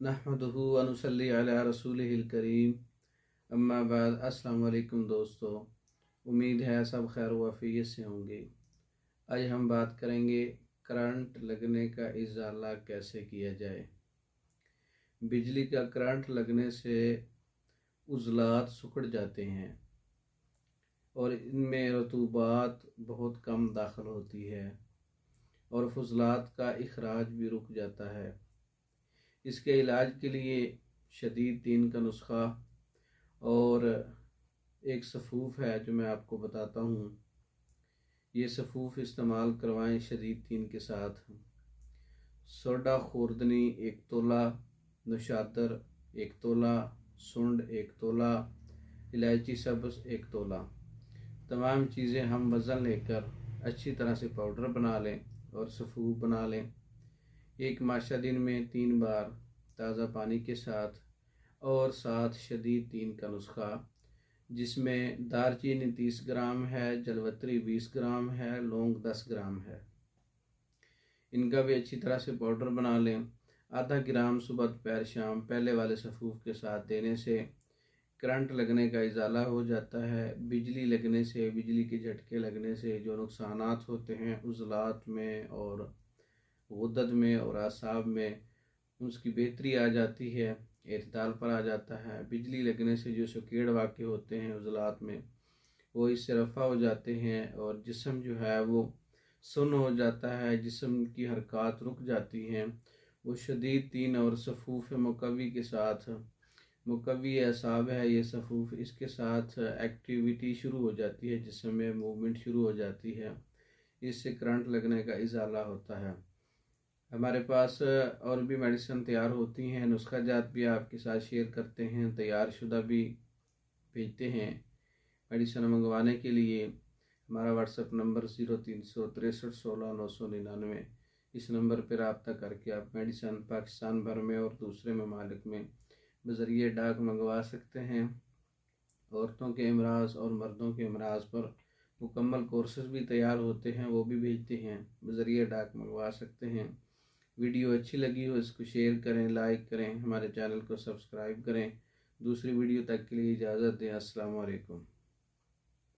नहमदुहु व नुसल्ली अला रसूलिहिल करीम, अम्मा बाद। अस्सलाम वालेकुम दोस्तों, उम्मीद है सब खैर वाफियत से होंगे। आज हम बात करेंगे करंट लगने का इज़ाला कैसे किया जाए। बिजली का करंट लगने से उज़लात सिकुड़ जाते हैं और इनमें रतूबात बहुत कम दाखिल होती है और फुज़लात का इखराज भी रुक जाता है। इसके इलाज के लिए शदीद तीन का नुस्खा और एक सफ़ूफ़ है जो मैं आपको बताता हूँ। ये सफ़ूफ़ इस्तेमाल करवाएं शदीद तीन के साथ। सोडा खुर्दनी 1 तोला, नौशातर 1 तोला, सुंड 1 तोला, इलायची सब्ज़ 1 तोला। तमाम चीज़ें हम वज़न लेकर अच्छी तरह से पाउडर बना लें और सफ़ूफ़ बना लें। एक माशा दिन में 3 बार ताज़ा पानी के साथ और साथ शदीद तीन का नुस्खा, जिसमें दारचीनी 30 ग्राम है, जलवत्री 20 ग्राम है, लौंग 10 ग्राम है। इनका भी अच्छी तरह से पाउडर बना लें। आधा ग्राम सुबह दोपहर शाम पहले वाले सफ़ूफ़ के साथ देने से करंट लगने का इज़ाला हो जाता है। बिजली लगने से, बिजली के झटके लगने से जो नुकसानात होते हैं उज़लात में और गुद्दत में और आसाब में, उसकी बेहतरी आ जाती है, एतदाल पर आ जाता है। बिजली लगने से जो शकीड़ वाक़े होते हैं उज़लात में, वो इससे रफ़ा हो जाते हैं और जिस्म जो है वो सुन्न हो जाता है, जिस्म की हरकत रुक जाती हैं। वो शदीद तीन और सफ़ूफ़ मुकव्वी के साथ, मुकव्वी असाब है ये सफ़ूफ़, इसके साथ एक्टिविटी शुरू हो जाती है, जिस्म में मूवमेंट शुरू हो जाती है। इससे करंट लगने का इज़ाला होता है। हमारे पास और भी मेडिसिन तैयार होती हैं, नुस्खा जात भी आपके साथ शेयर करते हैं, तैयार शुदा भी भेजते हैं। मेडिसिन मंगवाने के लिए हमारा व्हाट्सएप नंबर 036316 999। इस नंबर पर रब्ता करके आप मेडिसिन पाकिस्तान भर में और दूसरे ममालिक में बज़रिए डाक मंगवा सकते हैं। औरतों के अमराज और मर्दों के अमराज पर मुकम्मल कोर्सेज भी तैयार होते हैं, वो भी भेजते हैं, बज़रिए डाक मंगवा सकते हैं। वीडियो अच्छी लगी हो इसको शेयर करें, लाइक करें, हमारे चैनल को सब्सक्राइब करें। दूसरी वीडियो तक के लिए इजाज़त दें। अस्सलाम वालेकुम।